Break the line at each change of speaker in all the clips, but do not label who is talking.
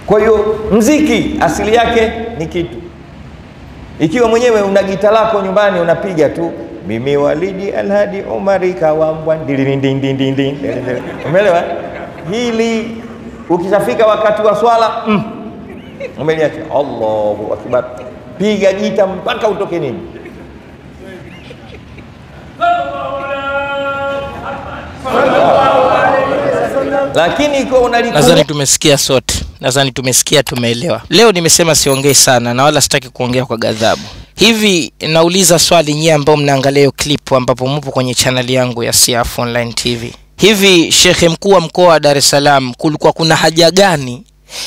Kwa hiyo mziki asili yake ni kitu. Ikiwa mwenyewe una gita lako nyumbani unapiga tu, mimi Walidi Alhadi Umari Kawambwa ndindindindindindin, umeelewa? Hili ukishafika wakati wa swala umeliacha, Allahu Akbar, piga gita mpaka utoke nini. Lakini iko unalikuwa,
nadhani tumesikia sote, nadhani tumesikia, tumeelewa. Leo nimesema siongee sana na wala sitaki kuongea kwa ghadhabu. Hivi nauliza swali nyie ambao mnaangalia hiyo clip ambapo mpo kwenye channel yangu ya Siaf Online TV. Hivi Sheikh mkuu wa mkoa wa Dar es Salaam, kulikuwa kuna haja gani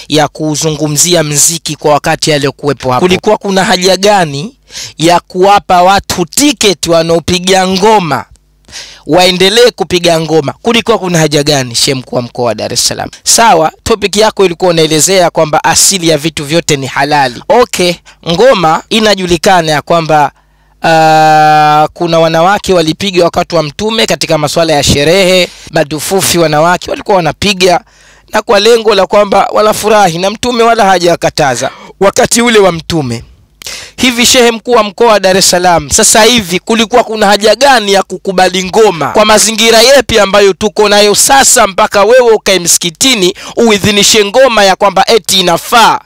ya kuzungumzia mziki kwa wakati aliyokuwepo hapo? Kulikuwa kuna haja gani ya kuwapa watu tiketi wanaopiga ngoma waendelee kupiga ngoma? Kulikuwa kuna haja gani, Sheikh mkuu wa mkoa wa Dar es Salaam? Sawa, topic yako ilikuwa unaelezea kwamba asili ya vitu vyote ni halali. Okay, ngoma inajulikana ya kwamba kuna wanawake walipiga wakati wa Mtume katika masuala ya sherehe, madufufi wanawake walikuwa wanapiga na kwa lengo la kwamba wanafurahi, na Mtume wala hajakataza wakati ule wa Mtume. Hivi Sheikh mkuu wa mkoa wa Dar es Salaam, sasa hivi kulikuwa kuna haja gani ya kukubali ngoma kwa mazingira yepi ambayo tuko nayo sasa, mpaka wewe ukae msikitini uidhinishe ngoma ya kwamba eti inafaa,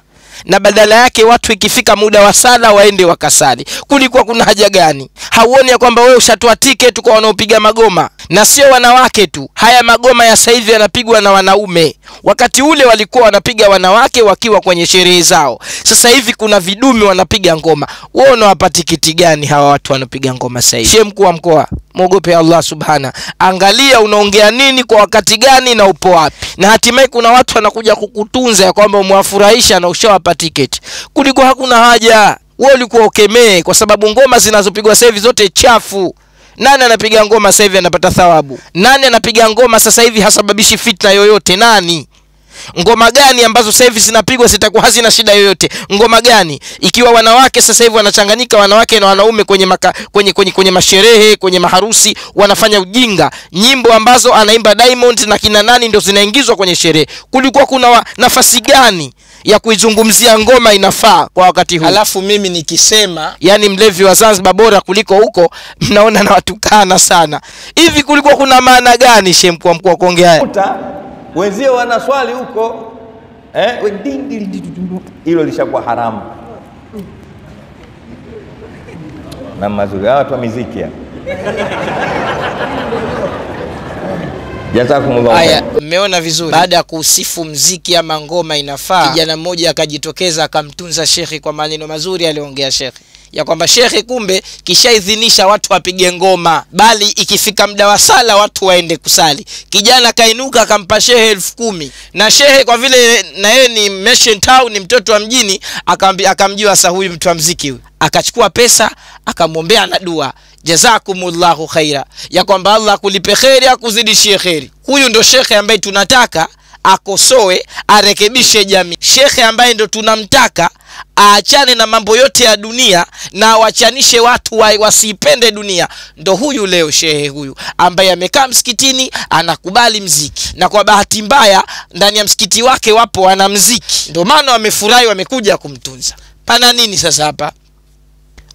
na badala yake watu ikifika muda wa sala waende wakasali? Kulikuwa kuna haja gani? Hauoni ya kwamba wewe ushatoa tiketi kwa wanaopiga magoma? Na sio wanawake tu, haya magoma ya sasa hivi yanapigwa na wanaume. Wakati ule walikuwa wanapiga wanawake wakiwa kwenye sherehe zao, sasa hivi kuna vidume wanapiga ngoma. Wewe unawapa tiketi gani hawa watu wanapiga ngoma sasa hivi? Sheikh mkuu wa mkoa, muogope Allah subhana, angalia unaongea nini kwa wakati gani na upo wapi. Na hatimaye kuna watu wanakuja kukutunza ya kwamba umewafurahisha na ushawapa tiketi. Kulikuwa hakuna haja. Wewe ulikuwa ukemee, kwa sababu ngoma zinazopigwa sasa hivi zote chafu. Nani anapiga ngoma sasa hivi anapata thawabu? Nani anapiga ngoma sasa hivi hasababishi fitna yoyote? Nani? Ngoma gani ambazo sasa hivi zinapigwa zitakuwa hazina shida yoyote? Ngoma gani? Ikiwa wanawake sasa hivi wanachanganyika wanawake na wanaume kwenye masherehe, kwenye maharusi, wanafanya ujinga. Nyimbo ambazo anaimba Diamond na kina nani ndio zinaingizwa kwenye sherehe. Kulikuwa kuna nafasi gani ya kuizungumzia ngoma inafaa kwa wakati huu? Alafu mimi nikisema yani mlevi wa Zanzibar bora kuliko huko, mnaona na watukana sana. Hivi kulikuwa kuna maana gani Sheikh mkuu wa mkoa kuongea haya?
Wenzio wana swali huko, hilo lishakuwa haramu. Na mazuri hawa watu wa muziki ya jazakumullah.
Haya, mmeona vizuri. Baada ya kusifu muziki ama ngoma inafaa, kijana mmoja akajitokeza akamtunza Sheikh kwa maneno mazuri aliongea Sheikh ya kwamba Sheikh kumbe kishaidhinisha watu wapige ngoma, bali ikifika muda wa sala watu waende kusali. Kijana kainuka akampa Sheikh 10,000, na Sheikh kwa vile na yeye ni Mission Town, ni mtoto wa mjini, akamjua sasa huyu mtu wa muziki huyu, akachukua pesa akamwombea na dua, jazakumullahu khaira, ya kwamba Allah kulipe khairi akuzidishie khairi. Huyu ndo Sheikh ambaye tunataka akosoe, arekebishe jamii. Sheikh ambaye ndo tunamtaka aachane na mambo yote ya dunia na wachanishe watu wasipende dunia. Ndo huyu leo Sheikh huyu ambaye amekaa msikitini anakubali mziki, na kwa bahati mbaya ndani ya msikiti wake wapo wanamziki, ndio maana wamefurahi wamekuja kumtunza. Pana nini sasa hapa?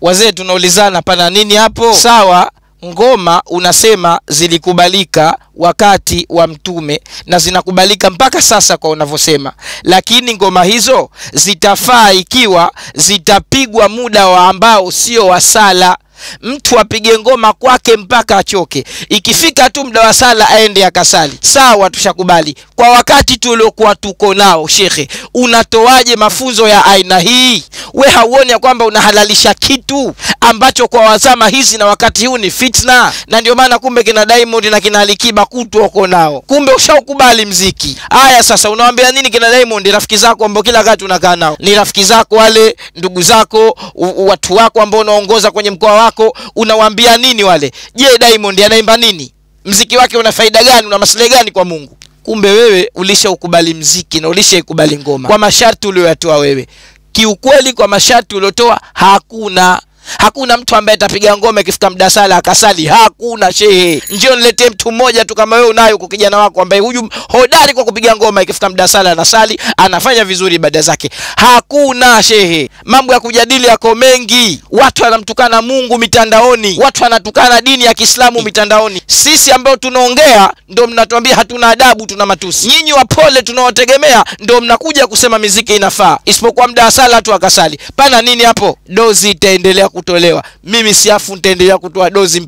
Wazee tunaulizana pana nini hapo? Sawa, ngoma unasema zilikubalika wakati wa Mtume na zinakubalika mpaka sasa kwa unavyosema, lakini ngoma hizo zitafaa ikiwa zitapigwa muda wa ambao sio wa sala. Mtu apige ngoma kwake mpaka achoke, ikifika tu muda wa sala aende akasali. Sawa, tushakubali. Kwa wakati tuliokuwa tuko nao Sheikh, unatoaje mafunzo ya aina hii? We hauoni ya kwamba unahalalisha kitu ambacho kwa wazama hizi na wakati huu ni fitna? Na ndio maana kumbe kina Diamond na kina Alikiba kutu wako nao, kumbe ushaukubali mziki. Haya sasa unawaambia nini kina Diamond? Rafiki zako ambao kila wakati unakaa nao ni rafiki zako wale, ndugu zako, watu wako ambao unaongoza kwenye mkoa wako, unawaambia nini wale? Je, Diamond anaimba nini? Mziki wake una faida gani? Una maslahi gani kwa Mungu? Kumbe wewe ulishaukubali mziki na ulishaikubali ngoma kwa masharti uliyoyatoa wewe. Kiukweli kwa masharti uliotoa hakuna. Hakuna mtu ambaye atapiga ngoma ikifika muda sala akasali. Hakuna shehe. Njoo niletee mtu mmoja tu kama wewe unayo kwa kijana wako ambaye huyu hodari kwa kupiga ngoma ikifika muda sala anasali, anafanya vizuri ibada zake. Hakuna shehe. Mambo ya kujadili yako mengi. Watu wanamtukana Mungu mitandaoni. Watu wanatukana dini ya Kiislamu mitandaoni. Sisi ambao tunaongea ndio mnatuambia hatuna adabu, tuna matusi. Nyinyi wapole tunaotegemea ndio mnakuja kusema muziki inafaa. Isipokuwa muda sala tu akasali. Pana nini hapo? Dozi itaendelea kutolewa. Mimi Siafu nitaendelea kutoa dozi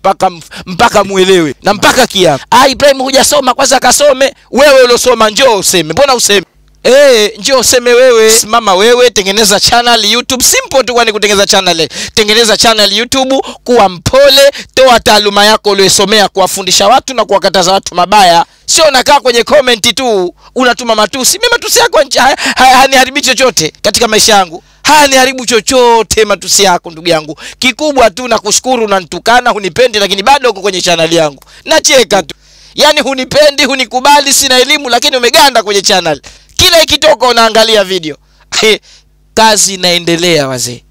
mpaka muelewe na mpaka kiama. Ibrahim hujasoma, kwanza kasome. Wewe uliosoma njoo useme. Mbona useme? Njoo useme wewe. Simama wewe, tengeneza channel YouTube. Simple tu, kwani kutengeneza channel. Tengeneza channel YouTube, kuwa mpole, toa taaluma yako uliyosomea kuwafundisha watu na kuwakataza watu mabaya. Sio unakaa kwenye comment tu unatuma matusi. Mimi matusi yako haniharibi chochote katika maisha yangu. Haniharibu chochote matusi yako ndugu yangu. Kikubwa tu nakushukuru, unanitukana, hunipendi, lakini bado uko kwenye channel yangu. Nacheka tu. Yaani hunipendi, hunikubali, sina elimu, lakini umeganda kwenye channel. Kila ikitoka unaangalia video. Kazi inaendelea wazee.